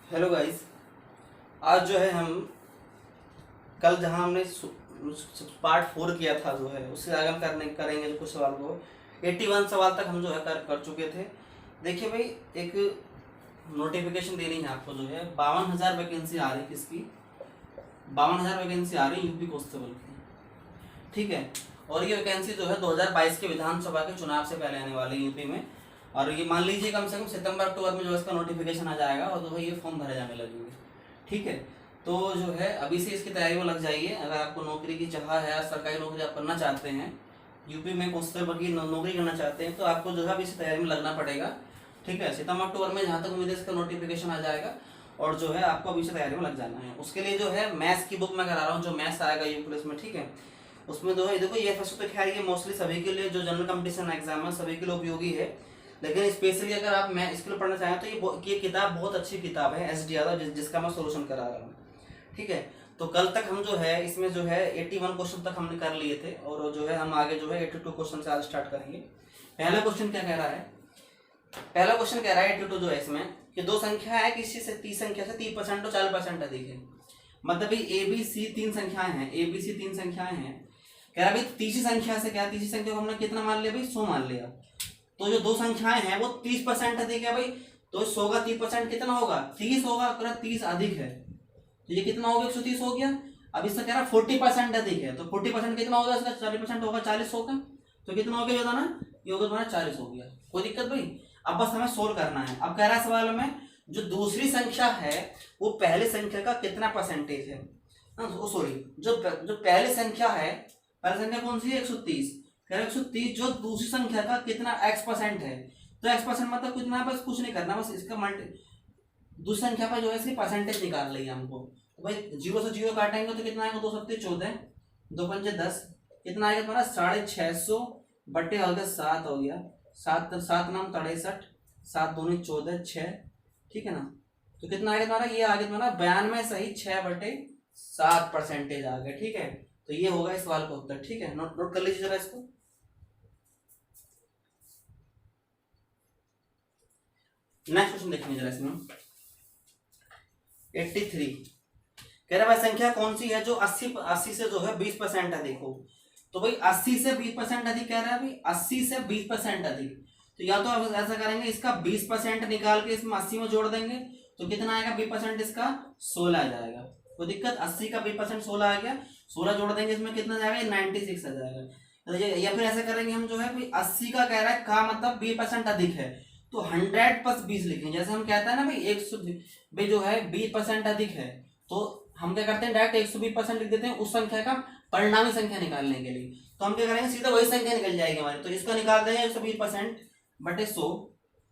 Hello guys. आज जो है हम कल जहां हमने पार्ट 4 किया था जो है उससे आगे हम करेंगे जो कुछ सवाल को 81 सवाल तक हम जो है कर चुके थे। देखिए भाई, एक नोटिफिकेशन देनी है आपको, जो है 52,000 वैकेंसी आ रही है। किसकी? 52,000 वैकेंसी आ रही है यूपी कांस्टेबल की। ठीक है। और ये वैकेंसी जो है 2022 के विधानसभा के चुनाव से पहले आने वाली है यूपी में। और ये मान लीजिए कम से कम सितंबर अक्टूबर में जो है इसका नोटिफिकेशन आ जाएगा और जो है ये फॉर्म भरे जाने लगेंगे। ठीक है। तो जो है अभी से इसकी तैयारी में लग जाइए। अगर आपको नौकरी की चाह है, सरकारी नौकरी आप करना चाहते हैं, यूपी में कांस्टेबल की नौकरी करना चाहते हैं, तो आपको जो है अभी से तैयारी में लगना पड़ेगा। ठीक है। सितंबर अक्टूबर में जहाँ तक उम्मीद है इसका नोटिफिकेशन आ जाएगा और जो है आपको अभी से तैयारी में लग जाना है। उसके लिए जो है मैथ्स की बुक मैं करा रहा हूँ, जो मैथ्स आएगा यूपी पुलिस में। ठीक है। उसमें जो है देखो, ये फर्स्ट तो खैर ये मोस्टली सभी के लिए, जो जनरल कंपटीशन एग्जाम है सभी के लिए उपयोगी है। लेकिन स्पेशली अगर आप मैं इसके लिए पढ़ना चाहें तो ये किताब बहुत अच्छी किताब है, एस डी यादव, जिसका मैं सोल्यूशन करा रहा हूँ। ठीक है। तो कल तक हम जो है इसमें जो है 81 क्वेश्चन तक हमने कर लिए थे और जो है हम आगे जो है 82 क्वेश्चन से आज स्टार्ट करेंगे। पहला क्वेश्चन क्या कह रहा है? पहला क्वेश्चन कह रहा है 82 जो है इसमें कि दो संख्या है, किसी से 30 संख्या से 30% और 40% अधिक है। मतलब भाई ए बी सी तीन संख्याएं हैं, ए बी सी तीन संख्याएं हैं। कह रहा भाई तीसरी संख्या से, क्या तीसरी संख्या को हमने कितना मान लिया भाई? 100 मान लिया। तो जो दो संख्याएं हैं वो 30% अधिक है भाई। तो 100 का 30% कितना होगा? 30 होगा। अगर 30 अधिक है तो ये कितना हो गया? 130 हो गया। अब इसका कह रहा 40% अधिक है, तो 40% कितना होगा? इसका 40% होगा 40 होगा। तो कितना हो गया बताना? ये होगा तुम्हारा 40 हो गया। कोई दिक्कत भाई? अब बस हमें सोल्व करना है। अब कह रहा है सवाल में जो दूसरी संख्या है वो पहले संख्या का कितना परसेंटेज है। सॉरी, जो जो पहली संख्या है, पहली संख्या कौन सी है? 130। कह रहा 130 जो दूसरी संख्या का कितना x% है। तो x% मतलब कितना है? बस कुछ नहीं करना, बस इसका दूसरी संख्या पर जो है इसकी परसेंटेज निकाल रही है हमको। तो भाई 0 से 0 काटेंगे तो कितना आएगा? 2 सत्ते 14, 2 पंचे 10, कितना आएगा तुम्हारा? 650 बट्टे हो गया 7 हो गया। 7 7 नाम 63, 7 दूनी 14, 6। ठीक है ना? तो कितना आएगा तुम्हारा? ये आ गया तुम्हारा 92 सही 6/7 परसेंटेज आ गया। ठीक है। तो ये होगा इस सवाल का उत्तर। ठीक है, नोट नोट कर लीजिए जरा इसको। नेक्स्ट क्वेश्चन देखेंगे जरा इसमें 83। कह रहा भाई संख्या कौन सी है जो 80 से जो है 20% अधिक हो। तो भाई 80 से 20% अधिक कह रहा है भाई, 80 से 20% अधिक। तो या तो आप ऐसा करेंगे, इसका 20% निकाल के इसमें 80 में जोड़ देंगे तो कितना आएगा? 20% इसका 16 आ जाएगा। कोई दिक्कत? 80 का 20% 16 आ गया। 16 जोड़ देंगे इसमें कितना जाएगा? 96 आ जाएगा। तो या फिर ऐसा करेंगे हम जो है 80 का कह रहा है का मतलब 20% अधिक है, तो 100 प्लस 20 लिखेंगे। जैसे हम कहते हैं ना भाई 100 भाई जो है 20% अधिक है, तो हम क्या करते हैं डायरेक्ट 120% लिख देते हैं उस संख्या का परिणामी संख्या निकालने के लिए। तो हम क्या करेंगे, सीधा वही संख्या निकल जाएगी हमारी। तो इसका निकाल देंगे 120% बटे 100,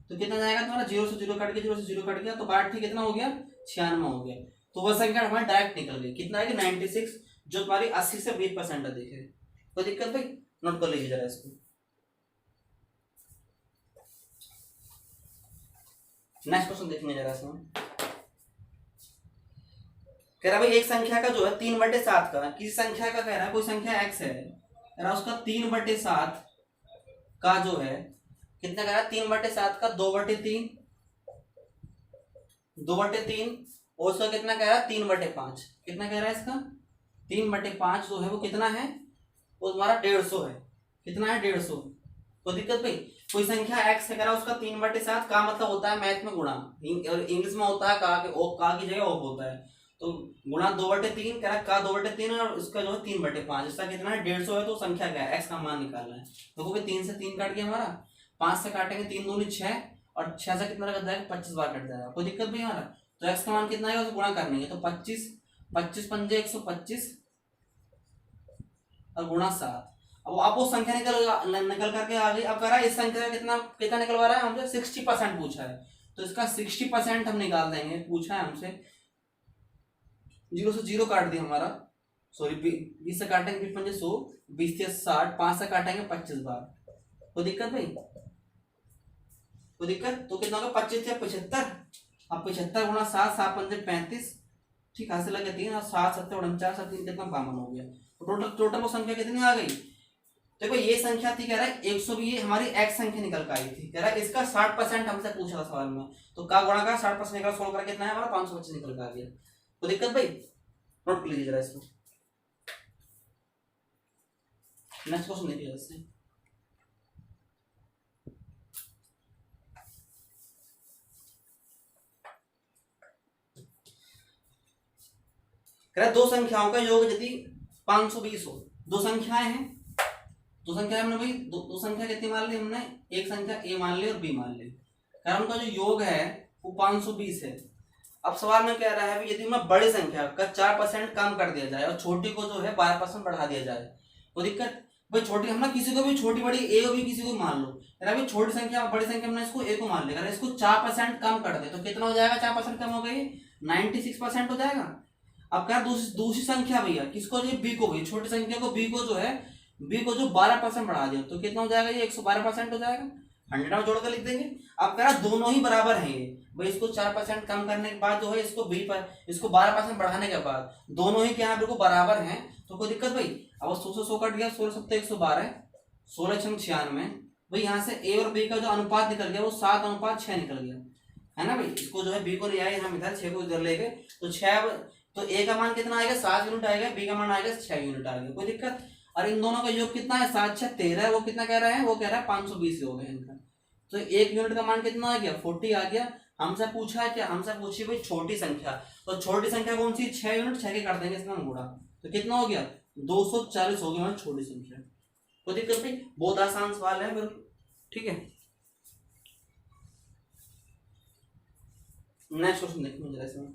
तो कितना जाएगा तुम्हारा? 0 से 0 कट गया, 0 से 0 कट गया, तो 62 कितना हो गया? 96 हो गया। तो वह संख्या हमारी डायरेक्ट निकल गई। कितना आएगी? 96, जो तुम्हारी 80 से 20% अधिक है। कोई दिक्कत भाई? नोट कर लीजिए जरा इसको। नेक्स्ट क्वेश्चन देखेंगे जरा इसमें। कह रहा भाई एक संख्या का जो है 3/7 का, किसी संख्या का कह रहा है, कोई संख्या x है, कह रहा उसका 3/7 का जो है कितना कह रहा है? 3/7 का 2/3, 2/3 और उसका कितना कह रहा है? 3/5। कितना कह रहा है इसका? 3/5 जो है वो कितना है? वो तुम्हारा 150 है। कितना है? 150। कोई दिक्कत भाई? कोई संख्या x है, कह रहा उसका 3/7 का मतलब होता है मैथ में गुणा, और इंग्लिश में होता है का की जगह ऑफ होता है। तो गुणा 2/3, कह रहा का 2/3 और इसका जो है 3/5, इसका कितना है? 150 है। तो संख्या क्या है? x का मान निकालना है। देखो भाई 3 से 3 काट गया हमारा, 5 से काटेंगे 3 दूनी 6 और 6 से कितना कट जाएगा? 25 बार कट जाएगा। कोई दिक्कत नहीं हमारा? तो x का मान कितना है? गुणा करने के तो 25, 25 पंजे 125 और गुणा 7। अब आप वो संख्या निकल करके आ गई। अब कह रहा है इस संख्या का कितना कितना निकलवा रहा है हमसे? 60% पूछा है। तो इसका 60% हम निकाल देंगे। पूछा है हमसे 0 से 0 काट दिया हमारा, सॉरी 20 से काटेंगे 20 पंजे 100, 20 से 60, 5 से काटेंगे 25 बार। कोई दिक्कत भाई? कोई दिक्कत? तो कितना होगा? 25 से 75। अब 75 गुणा 7, 7 पंजे 35, ठीक हाथ से लगे 3 और 7 7 49 3 कितना 52 हो गया। तो टोटल टोटल वो संख्या कितनी आ गई? देखो ये संख्या थी, कह रहा है 120, ये हमारी एक्स संख्या निकल कर आई थी, कह रहा है इसका 60% हमसे पूछा था सवाल में, तो का गुणा का 60% निकला, 16 करके कितना है हमारा 525 निकल कर आ गया। तो दिक्कत भाई, नोट कर लीजिए जरा इसको। नेक्स्ट क्वेश्चन देखिए इससे, कह रहा है दो संख्याओं का योग यदि 520 हो, दो संख्याएं हैं, दो संख्या हमने भाई दो संख्या कितनी मान ली हमने, एक संख्या ए मान ली और बी मान ली, कारण उनका जो योग है वो 520 है। अब सवाल में कह रहा है यदि उनमें बड़ी संख्या का 4% कम कर दिया जाए और छोटी को जो है 12% बढ़ा दिया जाए, तो दिक्कत भाई छोटी, हम ना किसी को भी छोटी बड़ी ए को भी किसी को मान लो, भाई छोटी संख्या बड़ी संख्या हमने इसको ए को मान लिया, इसको 4% कम कर दे तो कितना हो जाएगा, 4% कम हो गई 96% हो जाएगा। अब क्या दूसरी संख्या भैया किसको, जो बी को, भी छोटी संख्या को बी को जो है, बी को जो 12% बढ़ा दिया तो कितना हो जाएगा, ये 112% हो जाएगा, 100 में जोड़कर लिख देंगे। अब कह रहा दोनों ही बराबर हैं ये भाई, इसको 4% कम करने के बाद जो है इसको बी पर, इसको 12% बढ़ाने के बाद दोनों ही क्या बिल्कुल बराबर हैं, तो कोई दिक्कत भाई। अब 100 कट गया, 16 सत्ते 112, 16×96 भाई, यहाँ से ए और बी का जो अनुपात निकल गया वो 7:6 निकल गया, है ना भाई। इसको जो है बी को ले आए हम इधर, 6 को इधर ले गए, तो 6, तो ए का मान कितना आएगा 7 यूनिट आएगा, बी का मान आएगा 6 यूनिट आ गया, कोई दिक्कत। और इन दोनों का योग कितना है, 7 6 13, वो कितना कह रहा है, वो कह रहा है 520 हो गया इनका, तो 1 यूनिट का मान कितना आ गया 40 आ गया। हमसे पूछा है क्या, हमसे पूछी भाई छोटी संख्या, तो छोटी संख्या कौन सी, 6 यूनिट, 6 के कर देंगे इसमें गुणा, तो कितना हो गया 240 हो गया छोटी संख्या। कोई दिक्कत नहीं, बहुत आसान सवाल है बिल्कुल, ठीक है। नेक्स्ट क्वेश्चन देखिए जरा इसमें,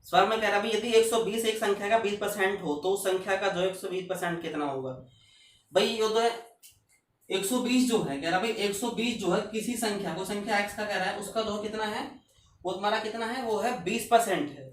सवाल में कह रहा है यदि 120 एक संख्या का 20% हो तो उस संख्या का जो 120% कितना होगा। भाई ये तो है 120 जो है, कह रहा भाई 120 जो है किसी संख्या को, संख्या x का कह रहा है उसका जो कितना है, वो तुम्हारा कितना है, वो है 20% है।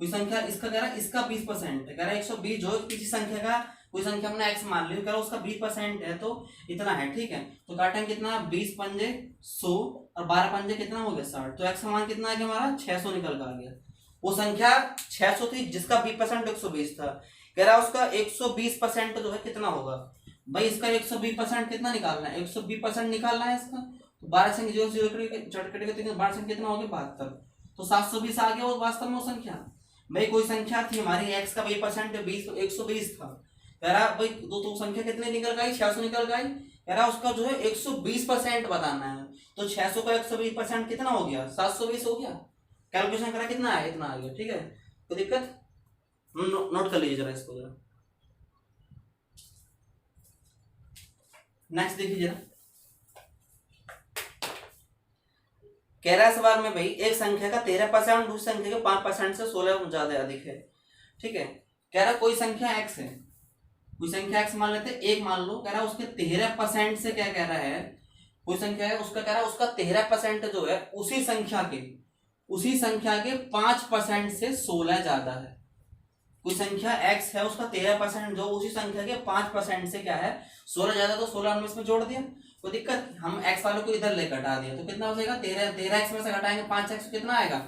कोई संख्या इसका कह रहा है इसका 20% है, कह रहा है 120 जो है किसी संख्या का, कोई संख्या हमने x मान ली, कह रहा है उसका 20% है तो इतना है, ठीक है। तो काटेंगे कितना, 20 पंजे 100 और 12 पंजे कितना हो गया 60, तो x का मान कितना आ गया हमारा 600 निकल कर आ गया। वो संख्या 600 थी जिसका 20% 120 था, कह रहा है उसका 120% जो है कितना होगा। भाई इसका 120% कितना निकालना है, 120% निकालना है इसका, तो 12 संख्या जो 0 कटेगा 12 संख्या कितना हो गया 72, तो 720 आ गया वो वास्तव में वो संख्या। भाई कोई संख्या थी हमारी x का 20% 120 था, कह रहा भाई दो संख्या कितने निकल गई 600 निकल गई, कह रहा उसका जो है 120% बताना है, तो 600 का 120% कितना हो गया 720 हो गया। कैलकुलेशन करा कितना आया, इतना आ गया, ठीक है। कोई दिक्कत, नोट कर लीजिए जरा इसको जरा। नेक्स्ट देखिए जरा, कह रहा है सवाल में भाई एक संख्या का 13% दूसरी संख्या के 5% से 16 ज्यादा अधिक है, ठीक है। कह रहा कोई संख्या x है, कोई संख्या x मान लेते हैं, एक मान लो, कह रहा उसके 13% से क्या कह रहा है, कोई संख्या है उसका, कह रहा उसका 13% जो है उसी संख्या के 5% से 16 ज्यादा है। कोई संख्या x है उसका 13% जो उसी संख्या के 5% से क्या है 16 ज्यादा, तो 16 हमने इसमें जोड़ दिया, कोई दिक्कत। हम x वालों को इधर लेकर घटा दिया तो कितना हो जाएगा 13x में से घटाएंगे 5x कितना आएगा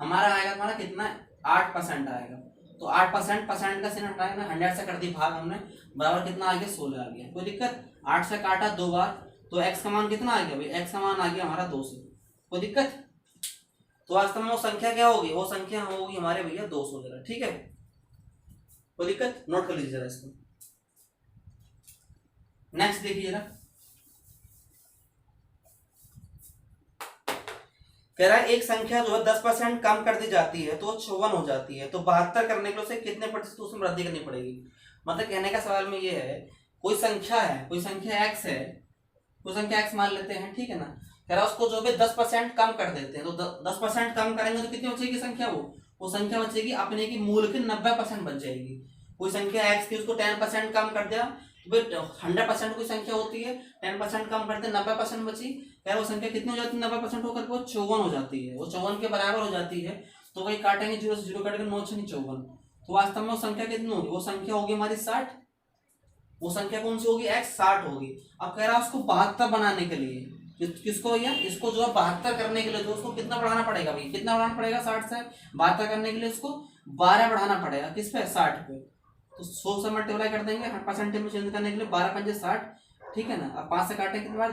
हमारा, आएगा हमारा कितना 8% आएगा, तो 8% का चिन्ह हटाएंगे, 100 से कर दी भाग हमने, बराबर कितना आ गया 16 आ गया। कोई दिक्कत, 8 से काटा 2 बार, तो x का मान कितना आ गया भाई, x का मान आ गया हमारा 200। कोई दिक्कत, तो वास्तव में वो संख्या क्या होगी, वो संख्या होगी हमारे भैया 200 जरा, ठीक है। कोई दिक्कत, नोट कर लीजिए जरा इसको। नेक्स्ट देखिए जरा, कह रहा है एक संख्या जो है 10% कम कर दी जाती है तो 54 हो जाती है, तो 72 करने के लिए उसे कितने प्रतिशत उसमें वृद्धि करनी पड़ेगी। मतलब कहने का सवाल में ये है, कोई संख्या है, कोई संख्या x है, कोई संख्या x मान लेते हैं, ठीक है ना। कह रहा उसको जो भी 10% कम कर देते हैं, तो 10% कम करेंगे तो कितनी बचेगी संख्या, वो संख्या बचेगी अपने की मूल की 90% बच जाएगी। कोई संख्या x की उसको 10% कम कर दिया, 100% कोई संख्या होती है, 10% कम करते 90% बची, क्या वो संख्या कितनी हो जाती है 90% होकर वो 54 हो जाती है, वो 54 के बराबर हो जाती है। तो वही काटेंगे 0 से 0 काटेंगे 9 6 54, तो वास्तव में वो संख्या कितनी होगी, वो संख्या होगी हमारी 60। वो संख्या कौन सी होगी x 60 होगी। अब कह रहा है उसको 72 बनाने के लिए, किसको भैया, इसको जो है 72 करने के लिए जो उसको कितना बढ़ाना पड़ेगा भाई, कितना बढ़ाना पड़ेगा 60 से 72 करने के लिए उसको 12 बढ़ाना पड़ेगा, किस पे 60 पे। तो 100 से मल्टीप्लाई कर देंगे परसेंटेज में चेंज करने के लिए, 12 पंजे 60, ठीक है ना। अब 5 से काटे कितनी बार,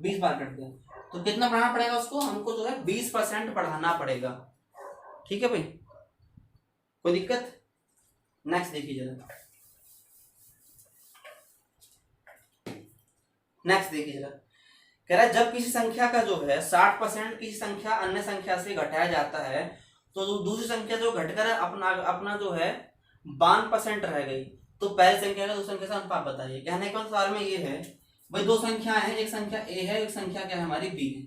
20 बार कट गया, तो कितना बढ़ाना पड़ेगा उसको, हमको जो है 20% बढ़ाना पड़ेगा, ठीक है भाई, कोई दिक्कत। नेक्स्ट देखिए जरा, नेक्स्ट देखिए जरा, कह रहा है जब किसी संख्या का जो है 60% किसी संख्या अन्य संख्या से घटाया जाता है तो दूसरी संख्या जो घटकर अपना अपना जो है 52% रह गई, तो पहली संख्या का दूसरी संख्या से अनुपात बताइए। कहने का सवाल में ये है भाई, दो संख्याएं हैं, एक संख्या ए है, एक संख्या क्या है हमारी बी है,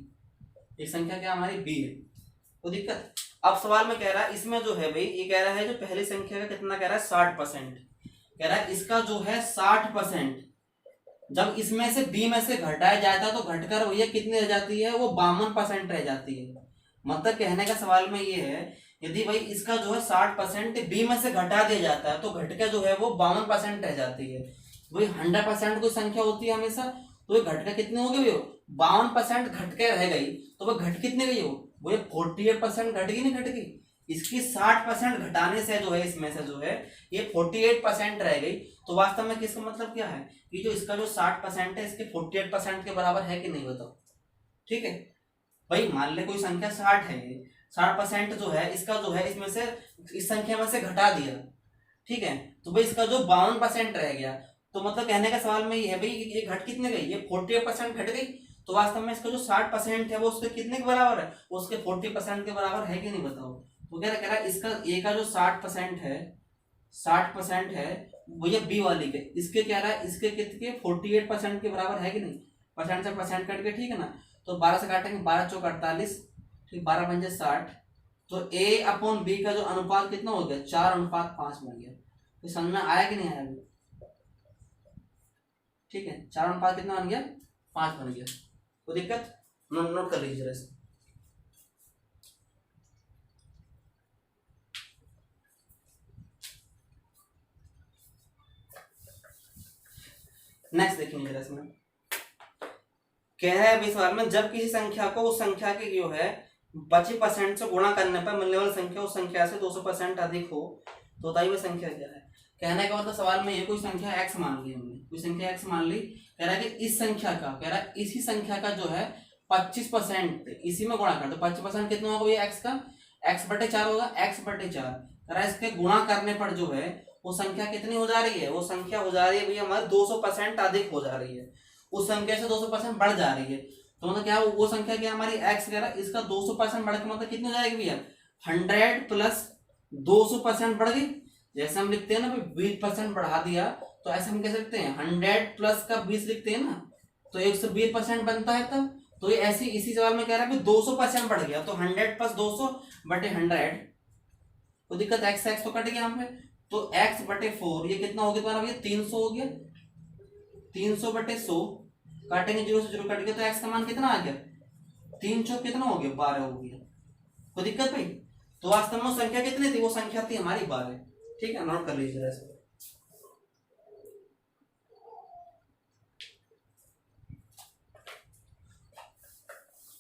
एक संख्या क्या हमारी बी है, तो दिक्कत। अब सवाल में कह रहा है इसमें जो है भाई, ये कह रहा है जो पहली संख्या का कितना कह रहा है 60%, कह रहा है इसका जो है 60% जब इसमें से बी में से घटाया जाता है तो घटकर भैया कितनी रह जाती है, वो 52% रह जाती है। मतलब कहने का सवाल में ये है, यदि भाई इसका जो है 60% बी में से घटा दिया जाता है तो घटकर जो है वो 52% रह जाती है। वही 100% कोई संख्या होती है हमेशा, तो ये घटकर कितनी होगी भैया, 52% घटके रह गई, तो वो घट कितने गई हो, वो 48% घट गई, नहीं घट गई। इसकी 60% घटाने से जो है इसमें से जो है ये 48% रह गई, तो वास्तव में किसका मतलब क्या है कि जो इसका जो 60% है इसके 48% के बराबर है कि नहीं, बताओ। ठीक है भाई, मान ले कोई संख्या 60 है, 60% जो है इसका जो है इसमें से इस संख्या में से घटा दिया, ठीक है, तो भाई इसका जो 52% रह गया, तो मतलब कहने का सवाल में ये है भाई ये घट कितने गई, ये 48% घट गई, तो वास्तव में इसका जो 60% है वो उसके कितने के बराबर है, वो उसके 40% के बराबर है कि नहीं, बताओ। तो क्या कह रहा है इसका ए का जो 60% है, 60% है वो ये बी वाली के, इसके क्या रहा है इसके कितने 48% के बराबर है कि नहीं, परसेंट से परसेंट कट के, ठीक है ना। तो 12 से काटेंगे, 12 चौक 48, ठीक, 12 पंजे 60, तो ए अपॉन बी का जो अनुपात कितना हो गया 4:5 बन गया। तो समझ में आया कि नहीं आया, ठीक है, 4:5 कितना बन गया 5 बन गया, कोई दिक्कत, नोट कर लीजिए जरा। नेक्स्ट देखेंगे जरा इसमें, कह रहा है अभी सवाल में जब किसी संख्या को उस संख्या के जो है 25% से गुणा करने पर मिलने वाली संख्या उस संख्या से 200% अधिक हो तो बताइए वह संख्या क्या है। कहने का मतलब सवाल में ये कोई संख्या x मान ली हमने, कोई संख्या x मान ली, कह रहा है कि इस संख्या का, कह रहा है इसी संख्या का जो है 25% इसी में गुणा कर दो, 25% कितना होगा ये x का, x/4 होगा, x/4 कह रहा है इसके गुणा करने पर जो है वो संख्या कितनी हो जा रही है, वो संख्या हो जा रही है भैया हमारे 200% अधिक हो जा रही है, उस संख्या से 200% बढ़ जा रही है। तो मतलब क्या वो संख्या क्या हमारी x कह रहा है इसका 200% बढ़ के मतलब कितनी हो जाएगी भैया 100 प्लस 200% बढ़ गई। जैसे हम लिखते हैं ना भाई 20% बढ़ा दिया, तो ऐसे हम कह सकते हैं 100 प्लस का 20 लिखते हैं ना, तो 120% बनता है तब। तो ये ऐसी इसी सवाल में कह रहा है कि 200% बढ़ गया, तो 100 प्लस 200/100, तो दिक्कत x तो कट गया यहाँ पे, तो x/4 ये कितना हो गया तुम्हारा भैया 300 हो गया, 300/100 काटेंगे 0 से 0 कट गया, तो x का मान कितना आ गया 3 चौक कितना हो गया 12 हो गया, कोई दिक्कत भाई। तो वास्तव में संख्या कितनी थी, वो संख्या थी हमारी 12, ठीक है, नोट कर लीजिए ऐसे।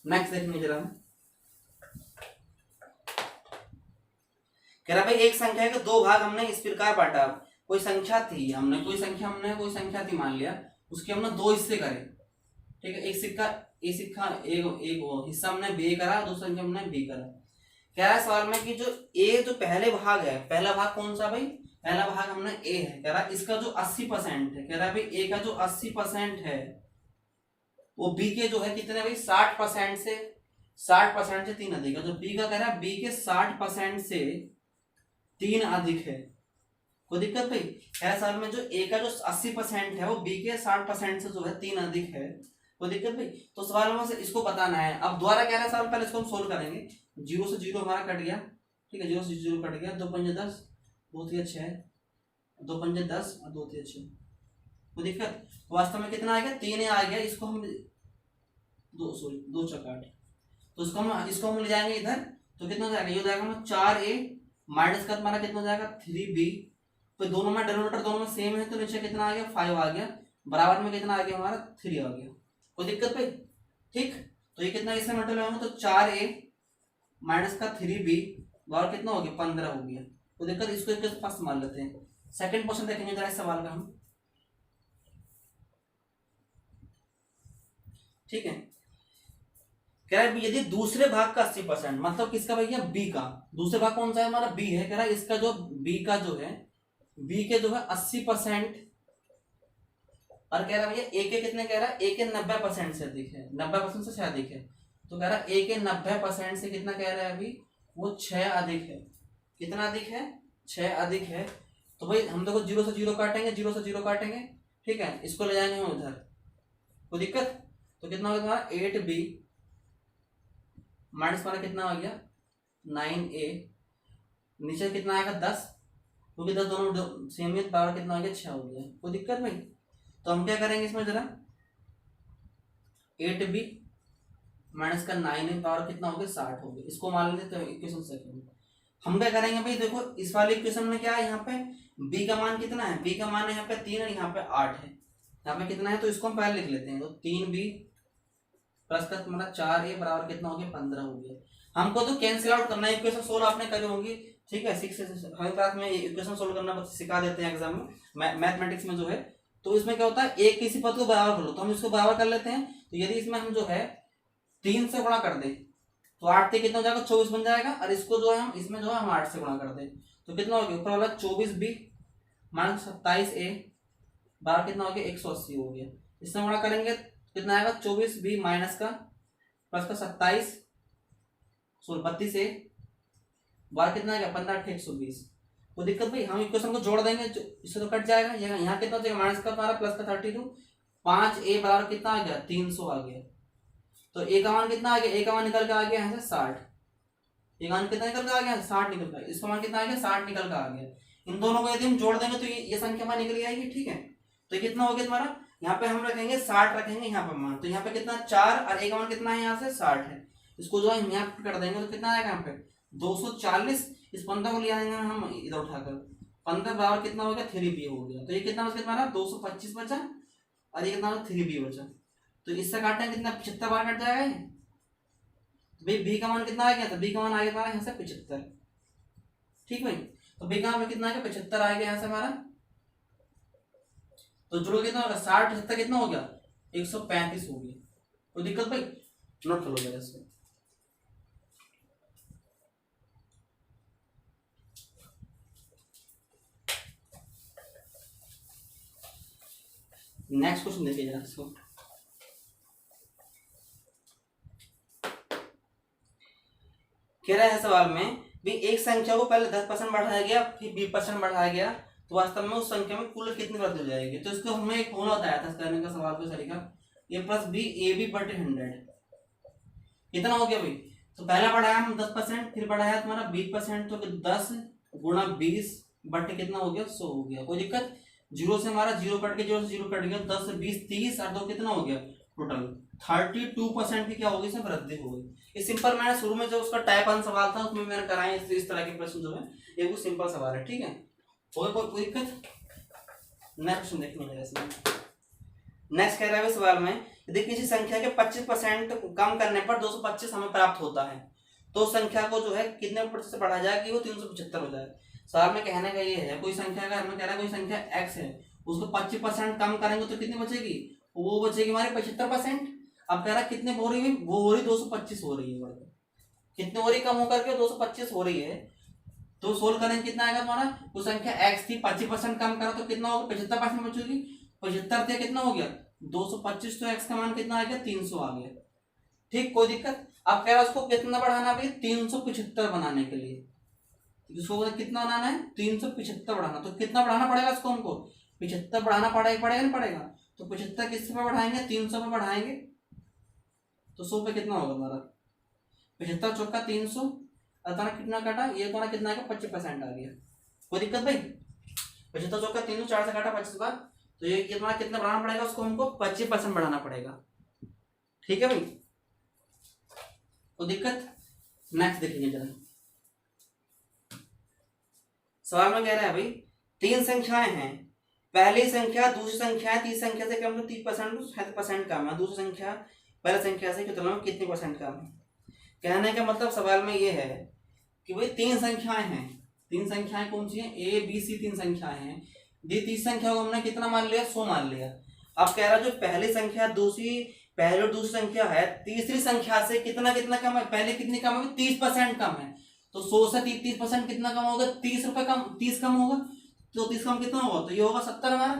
नेक्स्ट देखेंगे जरा, कह रहा भाई एक संख्या के दो भाग हमने इस प्रकार बांटा, कोई संख्या थी हमने कोई संख्या थी मान लिया, उसके हमने दो हिस्से करे, ठीक है, एक हिस्सा हमने बे करा, दूसरा संख्या हमने बी करा। कह रहा है सवाल में कि जो ए जो पहले भाग है, पहला भाग कौन सा भाई, पहला भाग हमने ए है, कह रहा है इसका जो 80% है, कह रहा है भाई ए का जो 80% है वो बी के जो है कितने भाई 60% से 3 अधिक है, जो बी का कह रहा है बी के 60% से 3 अधिक है, कोई दिक्कत भाई। कह सवाल में जो ए का जो 80% है वो बी के 60% से जो है 3 अधिक है, कोई दिक्कत भाई। तो सवाल में से इसको बताना है, अब द्वारा कह रहा है सवाल, पहले इसको हम सोल्व करेंगे, 0 से 0 हमारा कट गया, ठीक है, 0 से 0 कट गया, 2 पंजे 10, 2 3 6, 2 पंजे 10 और 2 3 6, कोई दिक्कत। तो वास्तव में कितना आ गया 3 आ गया, इसको हम 2 चौक 8, तो इसको हम ले जाएंगे इधर, तो कितना हो जाएगा, ये हो जाएगा हमारा 4a माइनस का हमारा कितना हो जाएगा 3b, तो दोनों में डिनोमिनेटर दोनों में सेम है, तो नीचे कितना आ गया 5 आ गया, बराबर में कितना आ गया हमारा 3 आ गया, कोई दिक्कत भाई। ठीक, तो ये कितना इससे मल्टीप्लाई होगा, तो 4a माइनस का 3b और कितना हो गया 15 हो गया। तो देखकर इसको एक पास मान लेते हैं। सेकंड क्वेश्चन देखेंगे जरा इस सवाल का हम, ठीक है। कह रहा है यदि दूसरे भाग का 80%, मतलब किसका भैया, बी का, दूसरे भाग कौन सा है हमारा, बी है। कह रहा है इसका जो बी का जो है, बी के जो है 80%, और कह रहा है भैया ए के कितने, कह रहा है ए के 90% से अधिक है, 90% से अधिक है। तो कह रहा है ए के 90% से कितना कह रहा है अभी, वो 6 अधिक है। कितना अधिक है, 6 अधिक है। तो भाई हम देखो 0 से 0 काटेंगे, 0 से 0 काटेंगे, ठीक है, इसको ले जाएंगे हम उधर, कोई दिक्कत। तो कितना हो गया तुम्हारा 8b माइनस हमारा कितना हो गया 9a, नीचे कितना आएगा 10, क्योंकि 10 दोनों सेम है, पावर कितना हो गया 6 हो गया। कोई दिक्कत भाई। तो हम क्या करेंगे इसमें जरा, 8b माइनस का 9a पावर कितना हो गया 60 हो गया। इसको मान लेते हैं इक्वेशन सेकंड। हम क्या करेंगे भाई, देखो इस वाले इक्वेशन में क्या है, यहाँ पे b का मान कितना है, b का मान है यहाँ पे 3 और यहाँ पे 8 है, यहाँ पे कितना है, तो इसको हम पहले लिख लेते हैं। तो 3b प्लस का तुम्हारा 4a बराबर कितना हो गया 15 हो गया। हमको तो कैंसिल आउट करना है, इक्वेशन सोल्व आपने करी होंगी, ठीक है। 6 हमें क्लास में इक्वेशन सोल्व करना सिखा देते हैं एग्जाम में, मैथमेटिक्स में जो है। तो इसमें क्या होता है, एक किसी पद को बराबर कर लो, तो हम इसको बराबर कर लेते हैं। तो यदि इसमें हम जो है 3 से गुणा कर दें, तो 8 से कितना हो जाएगा 24 बन जाएगा, और इसको जो है हम इसमें जो है हम 8 से गुणा कर दें, तो कितना हो गया ऊपर वाला 24b माइनस 27a बारह कितना हो गया 180 हो गया। इससे गुणा करेंगे कितना आएगा 24b माइनस का प्लस का 27 32a बारह कितना आएगा 15 120। कोई दिक्कत भाई, हम इक्वेशन को जोड़ देंगे, इससे तो कट जाएगा। यहाँ कितना हो जाएगा माइनस का हमारा प्लस का 32, 5a बराबर कितना आ गया 300 आ गया। तो ए का मान कितना आ गया, ए का मान निकल के आ गया यहाँ से 60, ए का मान कितना निकल के आ गया 60 निकल का, इसका मान कितना आ गया 60 निकल का आ गया। इन दोनों को यदि हम जोड़ देंगे तो ये संख्या मान निकल आएगी, ठीक है। तो ये कितना हो गया तुम्हारा, यहाँ पे हम रखेंगे 60 रखेंगे यहाँ पे मान, तो यहाँ पे कितना 4 और ए का मान कितना है यहाँ से 60 है। इसको जो है हम यहाँ पे कर देंगे तो कितना आएगा यहाँ पे 240, इस 15 को ले आएंगे हम इधर उठाकर, 15 बराबर कितना हो गया 3b हो गया। तो ये कितना बचा तुम्हारा 225 बचा, और ये कितना 3b बचा। तो इससे काटेंगे कितना 75 बार कट जाएगा ये। तो भाई बी का मान कितना आ गया, तो बी का मान आ गया हमारा यहाँ से 75, ठीक भाई। तो बी का मान कितना आ गया 75 आ गया यहाँ से हमारा। तो जोड़ कितना होगा 60 75 कितना हो गया 135 हो गया। कोई दिक्कत भाई, नोट कर लो जरा इसको। नेक्स्ट क्वेश्चन देखिए जरा इसको। कह रहा है सवाल में भी एक संख्या को पहले 10% बढ़ाया गया फिर 20% बढ़ाया गया, तो वास्तव में उस संख्या में कुल कितनी वृद्धि हो जाएगी। तो इसको हमें एक फॉर्मूला बताया था इस करने का सवाल को तरीका, a plus B A B बटे 100 कितना हो गया भाई। तो पहला बढ़ाया हम 10%, फिर बढ़ाया तुम्हारा 20%, तो 10 गुणा 20 बटे कितना हो गया 100 हो गया। कोई दिक्कत, जीरो से हमारा जीरो कट के, जीरो से जीरो कट गया, 10 से 20 30 और 2 कितना हो गया टोटल 32% की क्या होगी इसमें वृद्धि हो गई। ये सिंपल, मैंने शुरू में जो उसका टाइप 1 सवाल था उसमें मैंने कराए इस तरह के प्रश्न जो है, ये वो सिंपल सवाल है, ठीक है। कोई दिक्कत। नेक्स्ट देखिए इसमें, नेक्स्ट कह रहा है सवाल में यदि किसी संख्या के 25% कम करने पर 225 हमें प्राप्त होता है, तो संख्या को जो है कितने प्रतिशत बढ़ाया जाए कि वो 375 हो जाए। सवाल में कहने का ये है, कोई संख्या का हमें कह रहा है कोई संख्या x है, उसको 25% कम करेंगे तो कितनी बचेगी, वो बचेगी हमारे 75%। अब कह रहा है कितने हो रही है, वो हो रही 225 हो रही है, कितने हो रही कम होकर के 225 हो रही है। तो सोल्व करेंगे कितना आएगा हमारा, तो संख्या x थी 25% कम करा तो कितना होगा 75% बचेगी, 75 थे कितना हो गया 225, तो x का मान कितना आ गया 300 आ गया, ठीक। कोई दिक्कत। अब कह रहा है उसको कितना बढ़ाना भाई 375 बनाने के लिए, इसको कितना बनाना है 375 बढ़ाना, तो कितना बढ़ाना पड़ेगा इसको हमको 75 बढ़ाना पड़ेगा नहीं पड़ेगा। तो 75 किस पे बढ़ाएंगे 300 पे बढ़ाएंगे, तो 100 पे कितना होगा हमारा 75 चौका 300, अतः कितना काटा ये तुम्हारा कितना आएगा 25% आ गया। कोई दिक्कत भाई, 75 चौका 300 4 से काटा 25 बार, तो ये तुम्हारा कितना बढ़ाना पड़ेगा उसको हमको 25% बढ़ाना पड़ेगा, ठीक है भाई। तो दिक्कत। नेक्स्ट देखेंगे जरा, सवाल में कह रहा है भाई 3 संख्याएं हैं, पहली संख्या दूसरी संख्या तीसरी संख्या से कम तो 30% कम है, दूसरी संख्या पहले संख्या से की तुलना में कितनी परसेंट कम है। कहने का मतलब सवाल में ये है कि भाई तीन संख्याएं हैं, तीन संख्याएं कौन सी हैं, ए बी सी तीन संख्याएं हैं। तीसरी संख्या को हमने कितना मान लिया, 100 मान लिया। अब कह रहा जो पहली संख्या पहली और दूसरी संख्या है, तीसरी संख्या से कितना कितना कम है, पहले कितनी कम है, 30% कम है। तो 100 से 30% कितना कम होगा, 30 रुपए कम, 30 कम होगा। तो 30 कम कितना होगा, तो ये होगा 70 हमारा।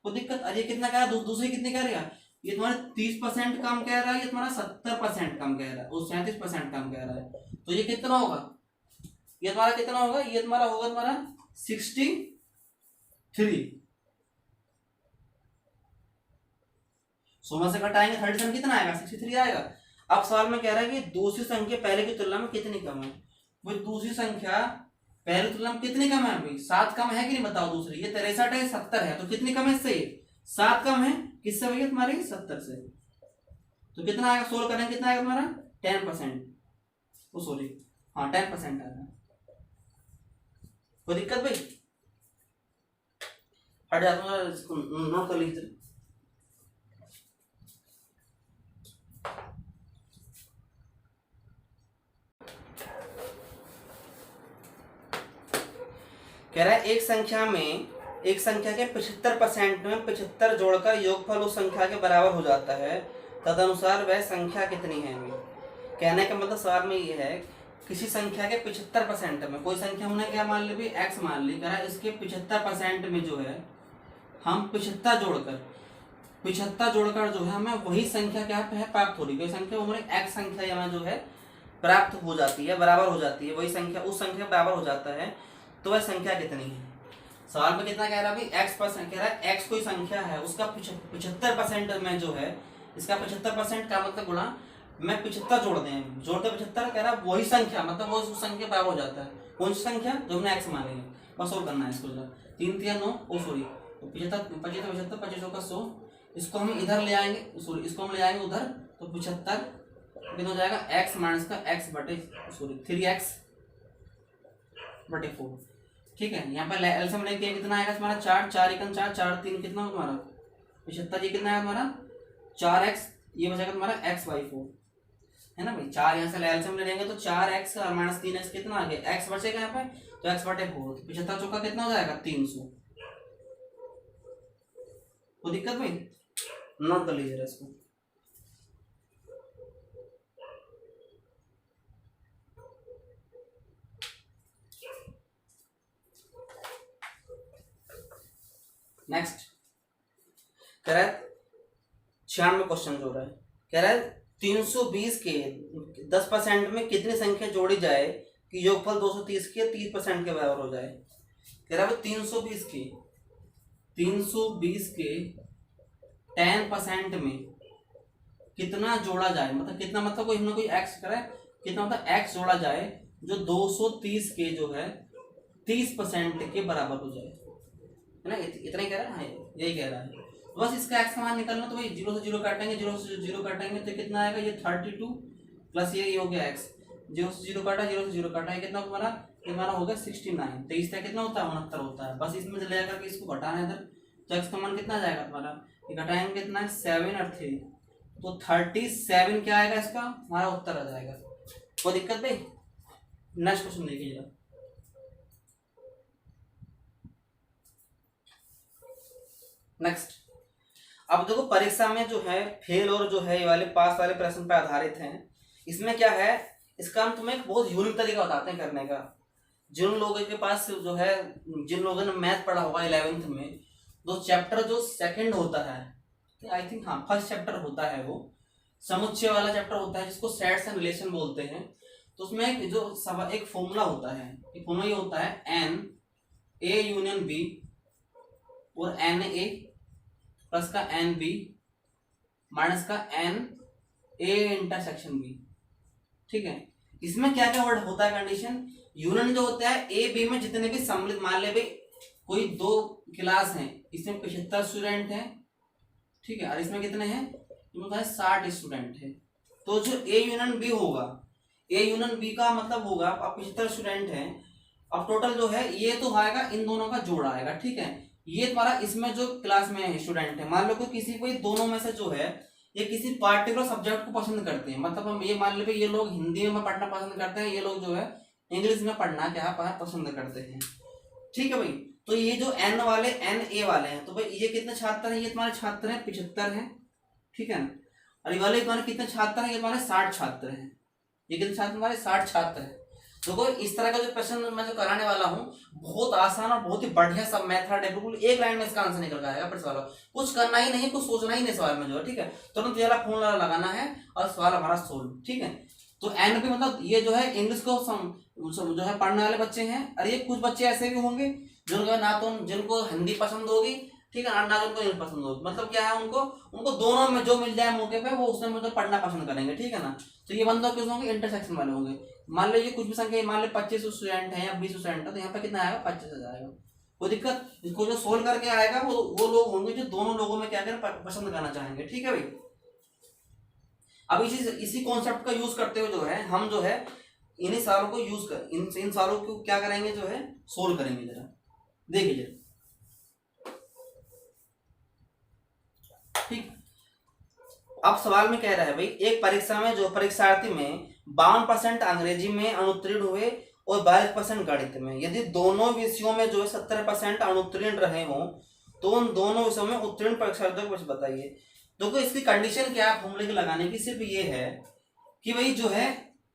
कोई दिक्कत, अरे कितना कह रहा है, दूसरी कितनी कह रही है, ये तुम्हारा 30% कम कह रहा है, ये तुम्हारा 70% कम कह रहा है, और 37% कम कह रहा है। तो ये कितना होगा, ये तुम्हारा कितना होगा, ये तुम्हारा होगा तुम्हारा 63। 16 से घटाएंगे 37 कितना आएगा, 63 आएगा। अब सवाल में कह रहा है कि दूसरी संख्या पहले की तुलना में कितनी कम है। वो दूसरी संख्या पहले की तुलना में कितनी कम है, भाई 7 कम है कि नहीं बताओ। दूसरी ये 63 है, 70 है, तो कितनी कम है इससे, 7 कम है। किससे भैया, तुम्हारी 70 से। तो कितना आएगा, सोल्व करेंगे कितना आएगा तुम्हारा 10%, ओ सॉरी हाँ 10% आएगा। कोई दिक्कत भाई, हट जाता नोट कर लीजिए। कह रहा है एक संख्या के 75% में 75 जोड़कर योगफल उस संख्या के बराबर हो जाता है, तदनुसार वह संख्या कितनी है। कहने का मतलब सवाल में ये है, किसी संख्या के 75% में, कोई संख्या हमने क्या मान ली, एक्स मान ली। कह रहा है इसके 75% में जो है हम 75 जोड़कर जो है हमें वही संख्या क्या है प्राप्त हो रही। कोई संख्या हमारे एक्स संख्या हमें जो है प्राप्त हो जाती है, बराबर हो जाती है, वही संख्या उस संख्या बराबर हो जाता है, तो वह संख्या कितनी है। सवाल में कितना कह रहा है, एक्स परसेंट कह रहा है, एक्स कोई संख्या है, उसका 75% में जो है, इसका 75% का मतलब गुणा में 75 जोड़ते 75 कह रहा है वही संख्या, मतलब वो उस संख्या बराबर हो जाता है। कौन सी संख्या, जो हमने एक्स मानी है, बस और करना है इसको। 3 3 9 ओ सॉरी 75 75 25 का 100, इसको हम इधर ले आएंगे, सॉरी इसको हम ले आएंगे उधर, तो 75 कितना हो जाएगा, एक्स माइनस का एक्स बटे सॉरी 3x बटे 4। ठीक है, यहाँ पर एलसीएम लेके कितना आएगा तुम्हारा 4 4 1 4 4 3 कितना होगा तुम्हारा 75। ये कितना है तुम्हारा 4x, ये बचेगा तुम्हारा x/4 है ना भाई। 4 यहाँ से एलसीएम ले लेंगे तो 4x और माइनस 3x कितना आ गया, x बचेगा यहाँ पे, तो x बटे 4। 75 चौका कितना हो जाएगा 300। कोई दिक्कत भाई, नोट कर लीजिए इसको। नेक्स्ट कह रहा है 96 क्वेश्चन जो रहा है, कह रहा है 320 के 10% में कितनी संख्या जोड़ी जाए कि योगफल 230 के 30% के बराबर हो जाए। कह रहा है 320 के 10% में कितना जोड़ा जाए, मतलब कितना, मतलब कोई हमने कोई एक्स करा है, कितना मतलब एक्स जोड़ा जाए जो 230 के जो है 30% के बराबर हो जाए, है ना। इतना ही कह रहा है, हाँ यही कह रहा है। तो बस इसका एक्स का मान निकालना, तो भाई 0 से 0 काटेंगे, 0 से 0 काटेंगे तो कितना आएगा, ये 32 प्लस ये हो गया एक्स। 0 से 0 काटा, 0 से 0 काटा, ये कितना हमारा, ये हमारा होगा 69। 23 का कितना होता है 69 होता है। बस इसमें ले जाकर के इसको घटाना है इधर, तो एक्स का मान कितना आ जाएगा तुम्हारा, ये घटाएंगे कितना है 7 और 3, तो 37 क्या आएगा इसका हमारा उत्तर आ जाएगा। कोई दिक्कत भाई, नेक्स्ट क्वेश्चन देखिए। नेक्स्ट, अब देखो परीक्षा में जो है फेल और जो है ये वाले पास वाले प्रश्न पर आधारित हैं। इसमें क्या है, इसका हम तुम्हें एक बहुत यूनिक तरीका बताते हैं करने का। जिन लोगों के पास जो है, जिन लोगों ने मैथ पढ़ा होगा 11th में, दो चैप्टर जो सेकंड होता है, आई थिंक हाँ फर्स्ट चैप्टर होता है, वो समुच्चय वाला चैप्टर होता है जिसको सेट्स एंड रिलेशन बोलते हैं। तो उसमें एक फॉर्मूला होता है, एक फॉर्मूला ये होता है एन ए यूनियन बी और एन ए प्लस का एन बी माइनस का एन ए इंटरसेक्शन बी। ठीक है, इसमें क्या क्या वर्ड होता है कंडीशन, यूनियन जो होता है ए बी में जितने भी सम्मिलित, मान ले भाई कोई 2 क्लास हैं, इसमें 75 स्टूडेंट हैं, ठीक है, और इसमें कितने हैं, इसमें 60 स्टूडेंट है। तो जो ए यूनियन बी होगा, ए यूनियन बी का मतलब होगा अब 75 स्टूडेंट हैं, अब टोटल जो है ये तो आएगा इन दोनों का जोड़ आएगा। ठीक है, ये तुम्हारा इसमें जो क्लास में स्टूडेंट है, मान लो कोई किसी कोई दोनों में से जो है ये किसी पार्टिकुलर सब्जेक्ट को पसंद करते हैं, मतलब हम ये मान ले ये लोग हिंदी में पढ़ना पसंद करते हैं, ये लोग जो है इंग्लिश में पढ़ना क्या पसंद करते हैं। ठीक है भाई, तो ये जो एन वाले एन ए वाले हैं, तो भाई ये कितने छात्र हैं, ये तुम्हारे छात्र हैं 75 हैं, ठीक है ना। और ये वाले तुम्हारे कितने छात्र हैं, ये तुम्हारे 60 छात्र हैं। ये कितने छात्र हमारे 60 छात्र हैं। देखो इस तरह का जो प्रश्न मैं जो कराने वाला हूँ बहुत आसान और बहुत ही बढ़िया सब मेथड है, बिल्कुल एक लाइन में इसका आंसर निकल आएगा। पर सवाल कुछ करना ही नहीं, कुछ सोचना ही नहीं सवाल में जो है, ठीक है। तुरंत ये वाला फॉर्मूला लगाना है और सवाल हमारा सोल्व, ठीक है। तो एन पे मतलब ये जो है इंग्लिश को जो है पढ़ने वाले बच्चे हैं, और ये कुछ बच्चे ऐसे भी होंगे जिनको ना तो जिनको हिंदी पसंद होगी, ठीक है, ना उनको इंग्लिश पसंद होगी। मतलब क्या है, उनको दोनों में जो मिल जाए मौके पे वो उसमें मतलब पढ़ना पसंद करेंगे, ठीक है ना। तो ये बंदे किस होंगे, इंटरसेक्शन वाले होंगे। मान लीजिए कुछ भी संख्या, मान लीजिए 25 स्टूडेंट है या 20 स्टूडेंट है, तो यहाँ पे कितना आएगा 25 आ जाएगा। कोई दिक्कत, इसको जो सोल्व करके आएगा वो लोग होंगे जो दोनों लोगों में क्या करें पसंद करना चाहेंगे, ठीक है भाई। अब इसी कॉन्सेप्ट का यूज करते हुए जो है हम जो है इन्हीं सारों को यूज कर इन सारों को क्या करेंगे जो है सोल्व करेंगे। जरा देखिए, ठीक। अब सवाल में कह रहा है भाई, एक परीक्षा में जो परीक्षार्थी में 52% अंग्रेजी में अनुत्तीर्ण हुए और 22% गणित में, यदि दोनों विषयों में जो है 70% अनुत्तीर्ण रहे हों तो उन दोनों विषयों में उत्तीर्ण परीक्षार्थियों को बताइए। देखो इसकी कंडीशन क्या है फॉर्मूले की लगाने की, सिर्फ ये है कि भाई जो है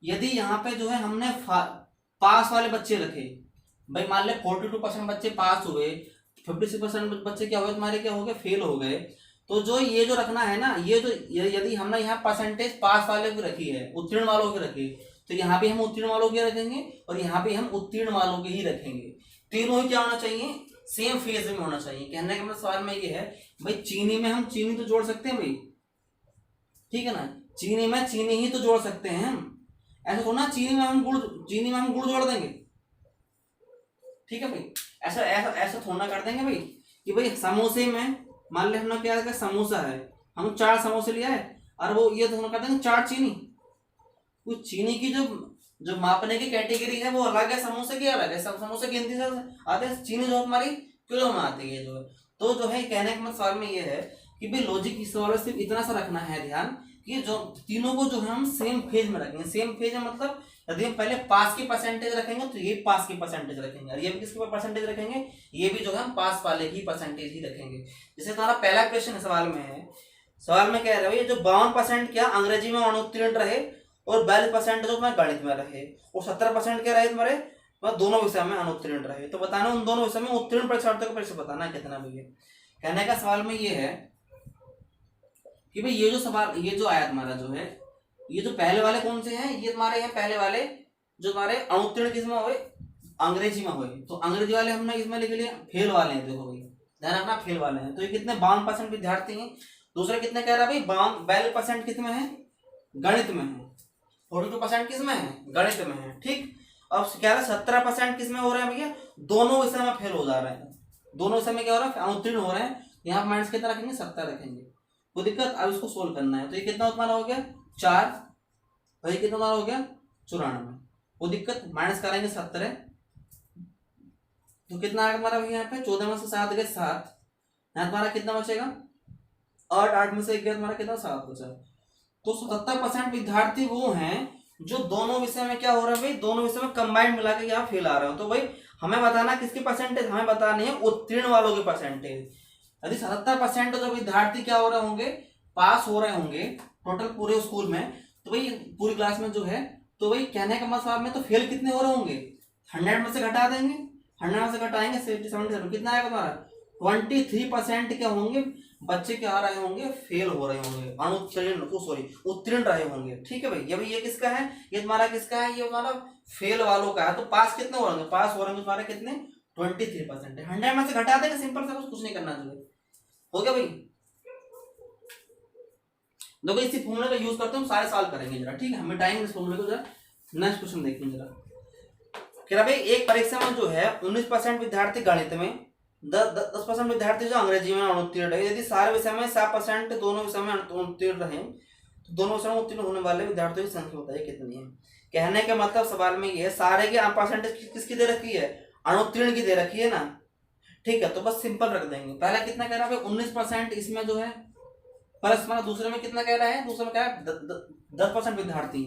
यदि यहाँ पे जो है हमने पास वाले बच्चे रखे, भाई मान ले 42% बच्चे पास हुए, 56% बच्चे क्या हुए तुम्हारे, क्या हो गए, फेल हो गए। तो जो ये जो रखना है ना, ये जो यदि हमने यहाँ परसेंटेज पास वाले की रखी है, उत्तीर्ण वालों की रखी, तो यहाँ भी हम उत्तीर्ण वालों की रखेंगे और यहाँ भी हम उत्तीर्ण वालों की ही रखेंगे। तीनों ही क्या होना चाहिए, सेम फेज में होना चाहिए। कहने का मतलब सवाल में ये है भाई, चीनी में हम चीनी तो जोड़ सकते हैं भाई, ठीक है ना, चीनी में चीनी ही तो जोड़ सकते हैं हम। ऐसा थोड़ा चीनी में हम गुड़ जोड़ देंगे, ठीक है भाई। ऐसा ऐसा ऐसा थोड़ा कर देंगे भाई कि भाई समोसे में मान ले हमने क्या समोसा है, हम 4 समोसे लिया है और वो ये थोड़ा कर देंगे 4 चीनी। कुछ चीनी की जो मापने की कैटेगरी है वो अलग है, समोसे की अलग है। समोसे गिनती से आते हैं, चीनी जो हमारी किलो में आती है जो है। तो जो है कहने का मतलब सवाल में ये है कि भाई लॉजिक इस सवाल में सिर्फ इतना सा रखना है ध्यान कि जो तीनों को जो है हम सेम फेज में रखेंगे। सेम फेज में मतलब यदि हम पहले पास की परसेंटेज रखेंगे तो ये पास की परसेंटेज रखेंगे, और ये भी किसकी परसेंटेज रखेंगे, ये भी जो है हम पास वाले की परसेंटेज ही रखेंगे। जैसे तुम्हारा पहला क्वेश्चन सवाल में है, सवाल में कह रहे हो जो 52% क्या अंग्रेजी में अनुत्तीर्ण रहे और 42% जो तुम्हारे गणित में रहे और 70% क्या रहे तुम्हारे दोनों विषय में अनुत्तीर्ण रहे। तो बताना उन दोनों विषय में उत्तीर्ण परीक्षार्थियों को परीक्षा बताना कितना भैया। कहने का सवाल में ये है कि भाई ये जो सवाल ये जो आया तुम्हारा जो है, ये जो पहले वाले कौन से हैं, ये तुम्हारे हैं पहले वाले जो तुम्हारे अनुत्तीर्ण किसमें हुए, अंग्रेजी में हुए। तो अंग्रेजी वाले हमने इसमें लिख लिया, फेल वाले हैं। देखो भाई ध्यान रखना, फेल वाले हैं। तो ये कितने 52% विद्यार्थी हैं। दूसरे कितने कह रहा है भाई 42% किसमें है, गणित में है। 42% किसमें है, गणित में है, ठीक। अब कह रहा है 17% किसमें हो रहे हैं भैया, दोनों विषय में फेल हो जा रहे हैं। दोनों विषय में क्या हो रहा है, अनुत्तीर्ण हो रहे हैं। यहाँ माइनस कितना रखेंगे, 70 रखेंगे। कोई दिक्कत, अब इसको सोल्व करना है। तो ये कितना तुम्हारा हो गया 4, भाई कितना तुम्हारा हो गया 94। कोई दिक्कत, माइनस करेंगे 70, तो कितना आएगा तुम्हारा भैया यहाँ पे 14 में से 7 गए 7, यहाँ तुम्हारा कितना बचेगा 8, 8 में से 1 गया तुम्हारा कितना 7 बचा। तो 77% विद्यार्थी वो हैं जो दोनों विषय में क्या हो रहा है भाई, दोनों विषय में कंबाइंड मिला के यहाँ फेल आ रहे हो। तो भाई हमें बताना किसकी परसेंटेज, हमें बतानी है उत्तीर्ण वालों की परसेंटेज। यदि 77% जो विद्यार्थी क्या हो रहे होंगे, पास हो रहे होंगे टोटल पूरे स्कूल में, तो भाई पूरी क्लास में जो है, तो भाई कहने का मतलब में तो फेल कितने हो रहे होंगे, 100 में से घटा देंगे, 100 में से घटाएंगे 77, कितना आएगा तुम्हारा 23% क्या होंगे बच्चे क्या आ रहे होंगे, फेल हो रहे होंगे, उत्तीर्ण रहे होंगे। ठीक है भाई, ये किसका है, ये तुम्हारा किसका है, ये तुम्हारा फेल वालों का है। तो पास कितने हो रहे होंगे, पास हो रहे होंगे तुम्हारे कितने 23%। 100 में से घटा देंगे, सिंपल सा, कुछ नहीं करना चाहिए। हो गया भाई। देखो इसी फॉर्मूले का यूज करते हम सारे साल करेंगे जरा, ठीक है, हमें टाइम इस फॉर्मूले को जरा। नेक्स्ट क्वेश्चन देखिए जरा, कह रहा भाई एक परीक्षा में जो है 19% विद्यार्थी गणित में, 10% विद्यार्थी जो अंग्रेजी में अनुत्तीर्ण रहे। यदि सारे विषय में 7% दोनों विषय में अनुत्तीर्ण रहे, तो दोनों विषय में उत्तीर्ण होने वाले विद्यार्थियों की संख्या बताइए कितनी है। कहने का मतलब सवाल में ये है, सारे की परसेंटेज किसकी दे रखी है, अनुत्तीर्ण की दे रखी है ना, ठीक है। तो बस सिंपल रख देंगे। पहला कितना कह रहा है 19% इसमें जो है प्लस हमारा दूसरे में कितना कह रहा है, दूसरे में क्या है 10% विद्यार्थी,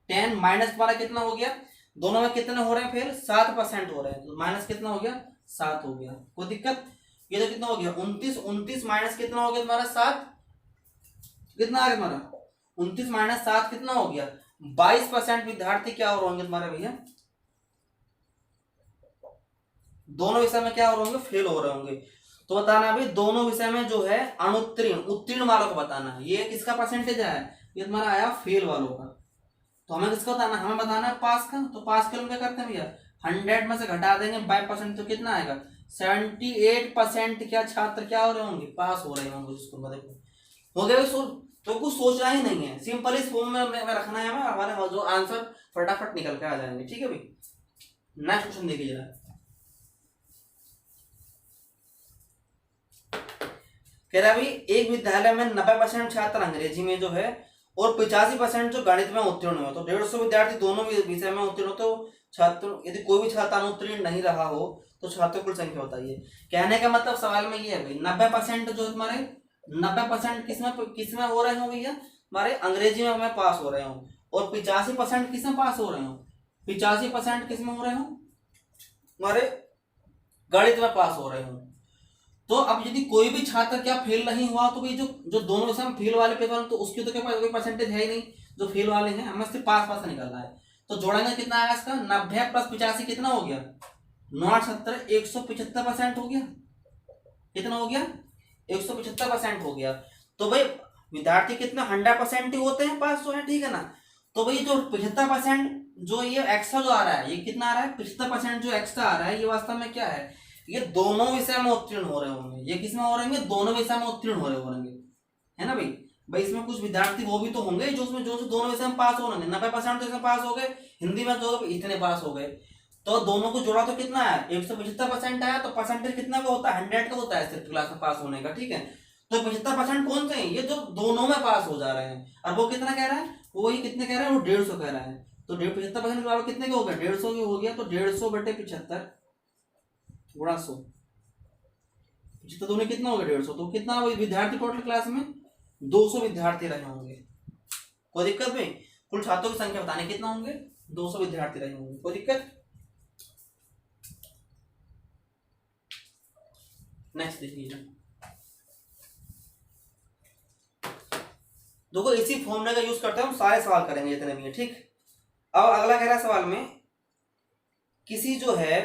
10 माइनस हमारा कितना हो गया, दोनों में कितने हो रहे हैं फेल, 7% हो रहे हैं, तो माइनस कितना हो गया 7 हो गया, कोई दिक्कत। ये तो कितना हो गया 29 माइनस कितना हो गया तुम्हारा 7, कितना आ गया तुम्हारा 29 माइनस 7 कितना हो गया 22% विद्यार्थी क्या हो रहे होंगे तुम्हारे भैया, दोनों विषय में क्या हो रहे होंगे, फेल हो रहे होंगे। तो बताना अभी दोनों विषय में जो है अनुत्तीर्ण उत्तीर्ण वालों को बताना है, ये किसका परसेंटेज है, ये तुम्हारा आया फेल वालों का। तो हमें किसका बताना है, हमें बताना है पास का। तो पास के लिए क्या करते हैं भैया, 100 में से घटा देंगे 5% तो कितना आएगा 78% क्या छात्र क्या हो रहे होंगे, पास हो रहे होंगे। उसको देखो हो गया तो कुछ सोचना ही नहीं है, सिंपल इस फॉर्म में रखना है हमें, हमारे जो आंसर फटाफट निकल के आ जाएंगे। ठीक है भाई, नेक्स्ट क्वेश्चन देखिए जरा, कह रहा है भाई एक विद्यालय में 90% छात्र अंग्रेजी में जो है और 85% जो गणित में उत्तीर्ण हुए, तो 150 विद्यार्थी दोनों विषय में उत्तीर्ण हो, तो छात्र यदि कोई भी छात्र अनुत्तीर्ण नहीं रहा हो तो छात्रों की कुल संख्या बताइए। कहने का मतलब सवाल में ये है भाई 90% जो तुम्हारे 90% किसमें हो रहे हो भैया, हमारे अंग्रेजी में हमें पास हो रहे हो, और 85% किसमें पास हो रहे हो, 85% किसमें हो रहे हो, हमारे गणित में पास हो रहे हो। तो अब यदि कोई भी छात्र क्या फेल नहीं हुआ, तो भाई जो जो दोनों विषय में फेल वाले पेपर, तो उसकी तो क्या कोई परसेंटेज है ही नहीं, जो फेल वाले हैं हमें सिर्फ पास पास निकलना है। तो जोड़ेंगे कितना आएगा इसका, 90 प्लस 85 कितना हो गया 970, 175% हो गया, कितना हो गया 175% हो गया। तो भाई विद्यार्थी कितना 100% ही होते हैं पास, जो है ठीक है ना। तो भाई जो 75% जो ये एक्स्ट्रा जो आ रहा है, ये कितना आ रहा है 75% जो एक्स्ट्रा आ रहा है, ये वास्तव में क्या है, ये दोनों विषय में उत्तीर्ण हो रहे होंगे। ये किसमें हो रहे होंगे, दोनों विषय में उत्तीर्ण हो रहे होंगे, है ना भाई। भाई इसमें कुछ विद्यार्थी वो भी तो होंगे जो उसमें जो दोनों विषय में पास हो रहे होंगे, 90% तो इसमें पास हो गए, हिंदी में जो इतने पास हो गए, तो दोनों को जोड़ा तो कितना है 175% आया, तो परसेंटेज कितना का होता है 100 का होता है सिर्फ क्लास में पास होने का, ठीक है। तो 75% कौन से हैं, ये जो दोनों में पास हो जा रहे हैं। और वो कितना कह रहा है, वही कितने कह रहा है, वो 150 कह रहा है। तो 75% बराबर कितने के हो गया 150 के हो गया, तो 150/75 गुणा 100, जितना दोनों कितना हो गया 150, तो कितना विद्यार्थी टोटल क्लास में 200 विद्यार्थी रहे होंगे, कोई दिक्कत नहीं। कुल छात्रों की संख्या बताने कितना होंगे 200 विद्यार्थी रहे होंगे, कोई दिक्कत। नेक्स्ट देखिए, देखो इसी फॉर्मूले का यूज करते हैं हम, सारे सवाल करेंगे जितने भी है, ठीक। अब अगला कह रहा है सवाल में, किसी जो है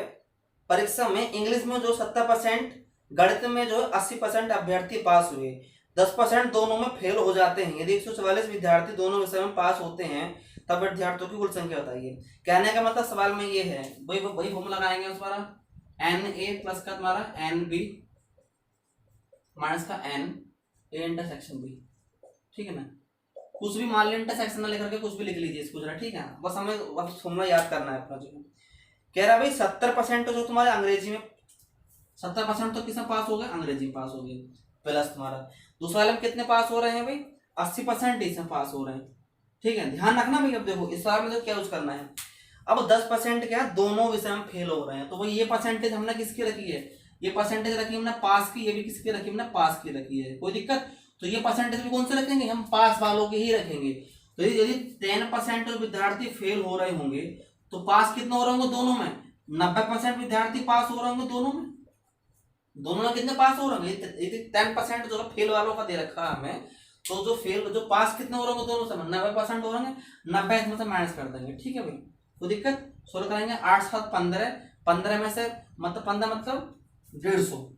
परीक्षा में इंग्लिश में जो 70%, गणित में जो 80% अभ्यर्थी पास हुए, 10% दोनों में फेल हो जाते हैं। यदि 144 विद्यार्थी दोनों विषय में पास होते हैं तब विद्यार्थियों की कुल संख्या बताइए। कहने का मतलब सवाल में ये है, वही फॉर्मूला लगाएंगे उस बार, NA प्लस का तुम्हारा NB माइनस का NA इंटरसेक्शन B, ठीक है ना। कुछ भी मान लें इंटरसेक्शन ना लेकर के कुछ भी लिख लीजिए इसको जरा, ठीक है। बस हमें बस फॉर्मूला याद करना है अपना जो कह रहा है भाई 70% जो तुम्हारे अंग्रेजी में 70% तो किसमें पास हो गए, अंग्रेजी में पास हो गए, प्लस तुम्हारा दूसरा वाले में कितने पास हो रहे हैं भाई 80% इसमें पास हो रहे हैं, ठीक है। ध्यान रखना भाई, अब देखो इस बार में तो क्या यूज करना है, अब 10% क्या दोनों विषय में फेल हो रहे हैं, तो भाई ये परसेंटेज हमने किसकी रखी है, ये परसेंटेज रखी हमने पास की, ये भी किसकी रखी हमने पास की रखी है, कोई दिक्कत। तो ये परसेंटेज भी कौन से रखेंगे, हम पास वालों के ही रखेंगे। तो यदि 10% विद्यार्थी फेल हो रहे होंगे तो पास कितना हो रहे होंगे दोनों में, 90% विद्यार्थी पास हो रहे होंगे दोनों में, दोनों में कितने पास हो रहे होंगे, यदि 10% जो है फेल वालों का दे रखा है हमें, तो जो फेल जो पास कितने हो रहे होंगे दोनों से 90% हो रहे होंगे, 90 इसमें से माइनस कर देंगे, ठीक है भाई, कोई दिक्कत। सोल्व करेंगे 8 7 15, 15 में से मतलब 15 मतलब 150,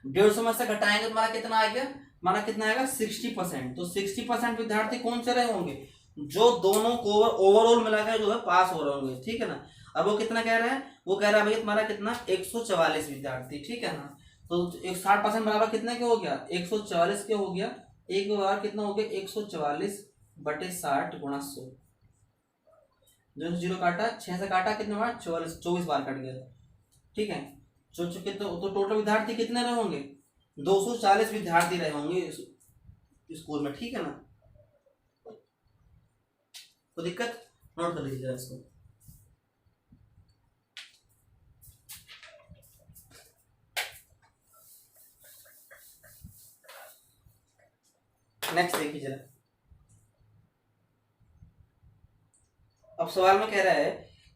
150 में से घटाएंगे तुम्हारा कितना आएगा, हमारा कितना आएगा 60%। तो 60% विद्यार्थी कौन से रहे होंगे, जो दोनों को ओवरऑल मिलाकर जो है पास हो रहे होंगे, ठीक है ना। अब वो कितना कह रहा है, वो कह रहा है भाई तुम्हारा कितना 144 विद्यार्थी, ठीक है ना। तो 60% बराबर कितने के हो गया 144 के हो गया, एक बार कितना हो गया 144/60 गुणा 100, जो जीरो काटा 6 से काटा कितने बार 24 बार कट गया, ठीक है। जो कितने तो टोटल विद्यार्थी कितने रहे होंगे 240 विद्यार्थी रहे होंगे स्कूल में, ठीक है ना। तो दिक्कत नोट कर लीजिएगा इसको। नेक्स्ट देखिए जरा, अब सवाल में कह रहा है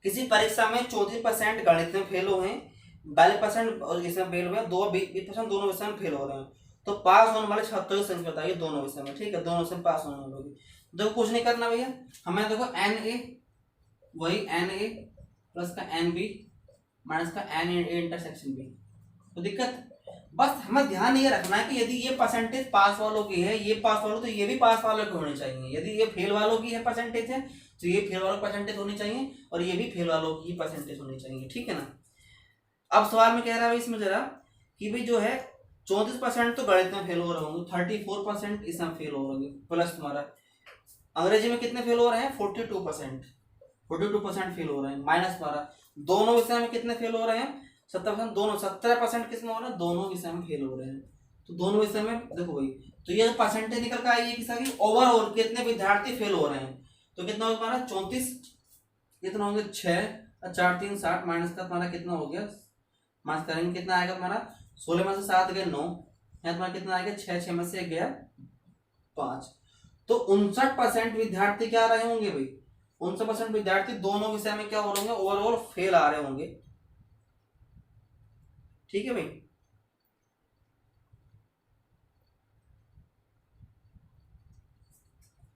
किसी परीक्षा में 34% गणित में फेल हुए हैं, 42% और इसमें फेल हुए हैं, 20% दोनों विषय में फेल हो रहे हैं, तो पास होने वाले छात्रों की संख्या बताइए दोनों विषय में। ठीक है, दोनों विषय में पास होने वालों की। देखो कुछ नहीं करना भैया, हमें देखो एन ए वही एन ए प्लस का एन बी माइनस का एन ए इंटरसेक्शन बी। तो दिक्कत बस हमें ध्यान ये रखना है कि यदि ये परसेंटेज पास वालों की है, ये पास वालों, तो ये भी पास वालों की होनी चाहिए। यदि ये फेल वालों की है परसेंटेज है तो ये फेल वालों की परसेंटेज होनी चाहिए, और ये भी फेल वालों की परसेंटेज होनी चाहिए। ठीक है ना। अब सवाल में कह रहा है इसमें जरा कि भाई जो है 34% तो गणित में फेल हो रहे होंगे, 34% इसमें फेल हो रहे होंगे, प्लस तुम्हारा अंग्रेजी में कितने फेल हो रहे हैं 42% फेल हो रहे हैं, माइनस तुम्हारा दोनों विषय में कितने फेल हो रहे हैं 70%, दोनों 70% किसमें हो रहे हैं, दोनों विषय में फेल हो रहे हैं। तो दोनों विषय में देखो भाई, तो ये परसेंटेज निकल कर आई है कि ओवरऑल कितने विद्यार्थी फेल हो रहे हैं, तो कितना होगा तुम्हारा 34, कितना होंगे 6 और 4 3 60, माइनस का तुम्हारा कितना हो गया, माइनस करेंगे कितना आएगा तुम्हारा 16 में से 7 गए 9, यहाँ तुम्हारा कितना आएगा 6 में से गया 5, तो 59% विद्यार्थी क्या आ रहे होंगे भाई, 59% विद्यार्थी दोनों विषय में क्या हो रहे होंगे, ओवरऑल फेल आ रहे होंगे। ठीक है भाई।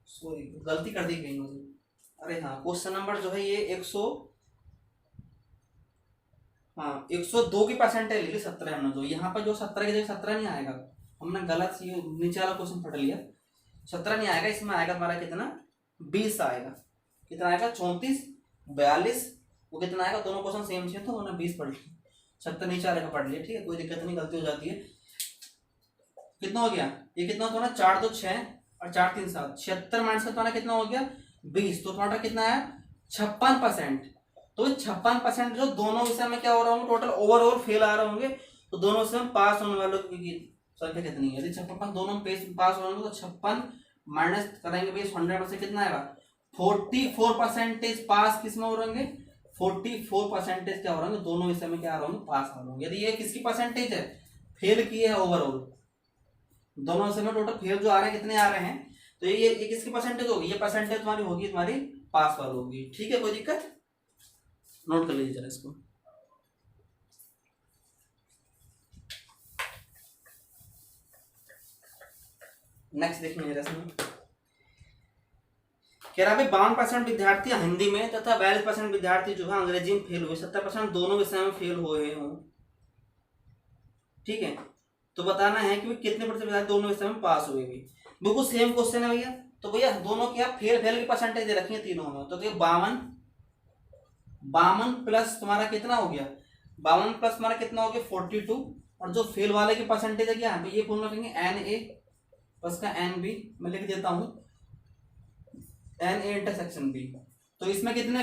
सॉरी गलती कर दी कहीं मुझे, अरे हाँ क्वेश्चन नंबर जो है ये 102 की परसेंटेज लिखी 17 हमने, जो यहाँ पर जो 17 की जगह 17 नहीं आएगा, हमने गलत ये नीचे वाला क्वेश्चन पढ़ लिया, 17 नहीं आएगा, इसमें आएगा तुम्हारा कितना 20 आएगा, कितना आएगा 34 42, वो कितना आएगा, दोनों क्वेश्चन सेम थे तो उन्होंने 20 पढ़ लिया, 17 नीचे वाले का पढ़ लिया। ठीक है, कोई दिक्कत नहीं, गलती हो जाती है। कितना हो गया, ये कितना तुम्हारा 4 2 6 और 4 3 7, 76 माइनस का तुम्हारा कितना हो गया 20, तो तुम्हारा कितना है 56%। तो 56% जो दोनों विषय में क्या हो रहा होंगे, टोटल ओवरऑल फेल आ रहे होंगे, तो दोनों विषय में पास होने वालों की संख्या कितनी है, यदि 56 दोनों पास हो रहे होंगे तो 56 माइनस करेंगे भाई 100 में से कितना आएगा 44% पास किस में हो रहे होंगे, 44% क्या हो रहे होंगे, दोनों विषय में क्या आ रहे होंगे, पास हो रहे होंगे। यदि ये किसकी परसेंटेज है, फेल की है ओवरऑल, दोनों विषय में टोटल फेल जो आ रहे हैं कितने आ रहे हैं, तो ये किसकी परसेंटेज होगी, ये परसेंटेज तुम्हारी होगी तुम्हारी पास वालों होगी। ठीक है, कोई दिक्कत, नोट कर लीजिए जरा इसको। नेक्स्ट देखिए जरा इसमें कह रहा है 52% विद्यार्थी हिंदी में तथा 42% विद्यार्थी जो है अंग्रेजी में फेल हुए, 70% दोनों विषय में फेल हुए हों। ठीक है, तो बताना है कि कितने प्रतिशत विद्यार्थी दोनों विषय में पास हुए भी, बिल्कुल सेम क्वेश्चन है भैया। तो भैया दोनों की आप फेल की परसेंटेज दे रखी है तीनों में, तो 52 प्लस तुम्हारा कितना हो गया, 52 प्लस तुम्हारा कितना हो गया 42, और जो फेल वाले की परसेंटेज है क्या, ये फॉर्मूला रखेंगे एन ए प्लस का एन बी, मैं लिख देता हूँ एन ए इंटरसेक्शन बी। तो इसमें कितने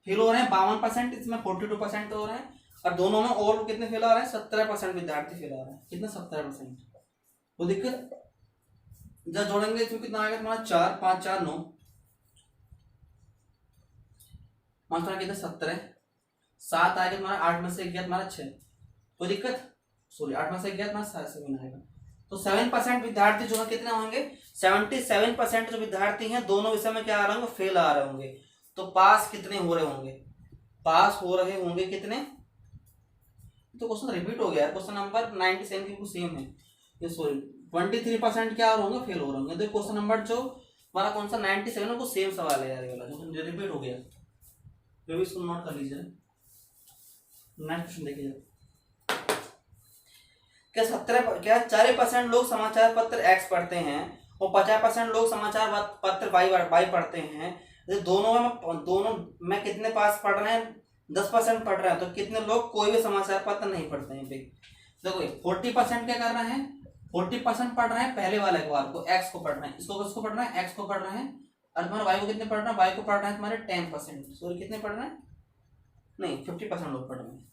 फेल हो रहे हैं 52%, इसमें 42% हो रहे हैं, और दोनों में और कितने फेल आ रहे हैं 17% विद्यार्थी फेल आ रहे हैं, कितना 17%। तो दिक्कत जब जोड़ेंगे इसमें कितना आएगा तुम्हारा 4 5 4 9, तुम्हारा कितना 17, 7 आएगा तुम्हारा, 8 में से गया तुम्हारा 6, कोई दिक्कत, सॉरी 8 में से गया तुम्हारा 7 आएगा। तो 7% विद्यार्थी जो है कितने होंगे, 77% जो विद्यार्थी हैं दोनों विषय में क्या आ रहे होंगे, फेल आ रहे होंगे। तो पास कितने हो रहे होंगे, पास हो रहे होंगे कितने, तो क्वेश्चन रिपीट हो गया, क्वेश्चन नंबर 97 की सेम है, ये सॉरी 23% क्या होंगे, फेल हो रहे होंगे। तो क्वेश्चन नंबर जो हमारा कौन सा 97 है वो सेम सवाल है यार, ये वाला जो रिपीट हो गया, तो भी इसको नोट कर लीजिए। नेक्स्ट क्वेश्चन देखिए, क्या 40% लोग समाचार पत्र एक्स पढ़ते हैं और 50% लोग समाचार पत्र वाई पढ़ते हैं, दोनों में कितने पास पढ़ रहे हैं, 10% पढ़ रहे हैं, तो कितने लोग कोई भी समाचार पत्र नहीं पढ़ते हैं। देखो 40% क्या कर रहे हैं, 40% पढ़ रहे हैं पहले वाले अखबार को, एक्स को पढ़ रहे हैं, इसको किसको पढ़ रहे हैं, एक्स को पढ़ रहे हैं, और तुम्हारे वाई को कितने पढ़ रहे हैं, वाई को पढ़ रहे हैं तुम्हारे 10%, सॉरी कितने पढ़ रहे हैं, नहीं 50% लोग पढ़ रहे हैं।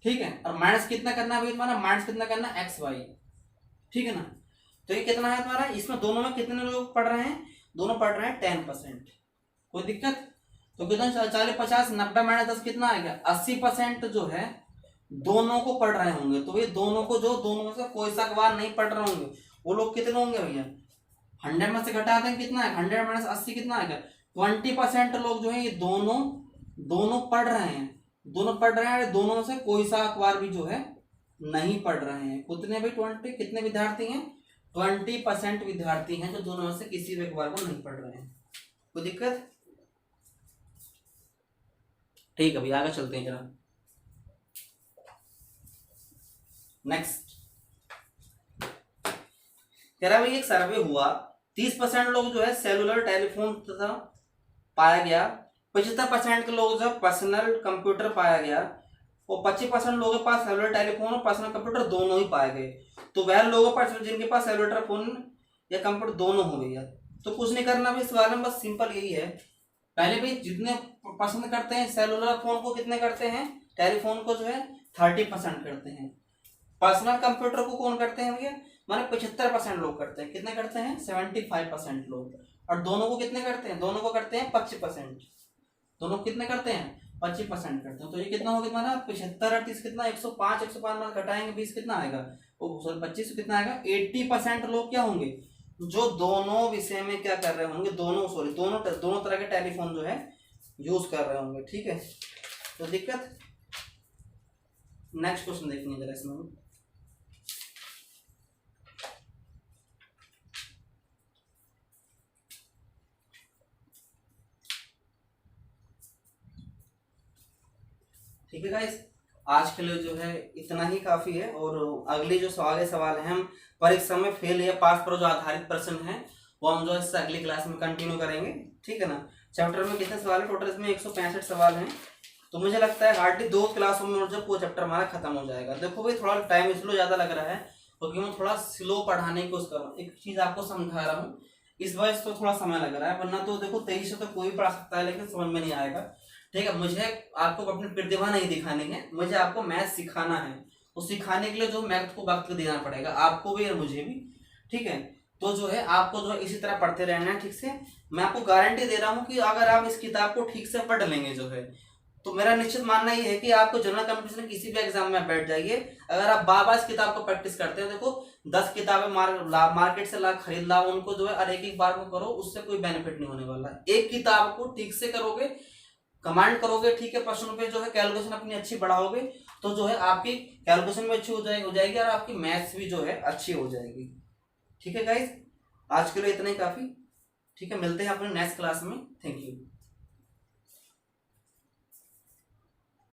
ठीक है, और माइनस कितना करना है भाई तुम्हारा, माइनस कितना करना है एक्स वाई। ठीक है ना, तो ये कितना है तुम्हारा, इसमें दोनों में कितने लोग पढ़ रहे हैं, दोनों पढ़ रहे हैं 10%, कोई दिक्कत। तो कितना 40 50 90 माइनस 10 कितना आएगा 80% जो है दोनों को पढ़ रहे होंगे। तो ये दोनों को जो दोनों में से कोई सा अखबार नहीं पढ़ रहे होंगे वो लोग कितने होंगे भैया, 100 में से घटा दें कितना है, 100 माइनस 80 कितना आएगा, 20% लोग जो है ये दोनों दोनों पढ़ रहे हैं, दोनों पढ़ रहे हैं, दोनों में से कोई सा अखबार भी जो है नहीं पढ़ रहे हैं। कितने भाई 20 कितने विद्यार्थी हैं, 20% विद्यार्थी हैं जो दोनों में से किसी भी अखबार को नहीं पढ़ रहे हैं। कोई दिक्कत? ठीक है भैया आगे चलते हैं जरा। नेक्स्ट कह रहा भाई एक सर्वे हुआ, 30% लोग जो है सेलुलर टेलीफोन तथा पाया गया, 75% के लोग जो पर्सनल कंप्यूटर पाया गया, और 25% लोगों के पास सेलुलर टेलीफोन और पर्सनल कंप्यूटर दोनों ही पाए गए। तो वह लोगों पर जिनके पास सेलुलर फोन या कंप्यूटर दोनों हो गया, तो कुछ नहीं करना भी इस बारे में, बस सिंपल यही है। पहले भी जितने पसंद करते हैं सेलुलर फोन को कितने करते हैं, टेलीफोन को जो है 30% करते हैं। पर्सनल कंप्यूटर को कौन करते हैं भैया, माने 75% लोग करते हैं। कितने करते हैं, 75% लोग। और दोनों को कितने करते हैं, दोनों को करते हैं 25%। दोनों कितने करते हैं, 25% करते हैं। तो ये कितना हो गया हमारा 75 और 30 कितना, 105, 105 में घटाएंगे 20 कितना आएगा, वो सॉरी 25 कितना आएगा, 80% लोग क्या होंगे, जो दोनों विषय में क्या कर रहे होंगे, दोनों तरह के टेलीफोन जो है यूज कर रहे होंगे। ठीक है, तो दिक्कत। नेक्स्ट क्वेश्चन देखेंगे जरा इसमें। ठीक है गाइस, आज के लिए जो है इतना ही काफी है, और अगली जो सवाल है हम परीक्षा में फेल या पास पर जो आधारित प्रश्न है वो हम जो है अगली क्लास में कंटिन्यू करेंगे। ठीक है ना। चैप्टर में कितने सवाल है टोटल, इसमें 165 सवाल हैं। तो मुझे लगता है हार्डली 2 क्लासों में जब वो चैप्टर हमारा खत्म हो जाएगा। देखो भाई थोड़ा टाइम इसलिए ज्यादा लग रहा है क्योंकि मैं थोड़ा स्लो पढ़ाने की कोशिश कर रहा हूँ, एक चीज आपको समझा रहा हूँ, इस वजह से तो थोड़ा समय लग रहा है। वरना तो देखो 23 से तो कोई पढ़ा सकता है, लेकिन समझ में नहीं आएगा। ठीक है, मुझे आपको अपनी प्रतिभा नहीं दिखानी है, मुझे आपको मैथ सिखाना है। तो सिखाने के लिए जो मैथ को वक्त देना पड़ेगा आपको भी और मुझे भी। ठीक है, तो जो है आपको जो इसी तरह पढ़ते रहना है ठीक से। मैं आपको गारंटी दे रहा हूँ कि अगर आप इस किताब को ठीक से पढ़ लेंगे जो है, तो मेरा निश्चित मानना ये है कि आपको जनरल कंपटीशन किसी भी एग्जाम में बैठ जाइए। अगर आप बार बार इस किताब को प्रैक्टिस करते हैं, देखो 10 किताबें मार्केट से ला खरीद ला, उनको जो है और एक बार को करो, उससे कोई बेनिफिट नहीं होने वाला। एक किताब को ठीक से करोगे, कमांड करोगे, ठीक है, प्रश्नों पे जो है कैलकुलेशन अपनी अच्छी बढ़ाओगे, तो जो है आपकी कैलकुलेशन भी अच्छी हो जाएगी और आपकी मैथ्स भी जो है अच्छी हो जाएगी। ठीक है गाइस, आज के लिए इतना ही काफी। ठीक है, मिलते हैं अपने नेक्स्ट क्लास में। Thank you.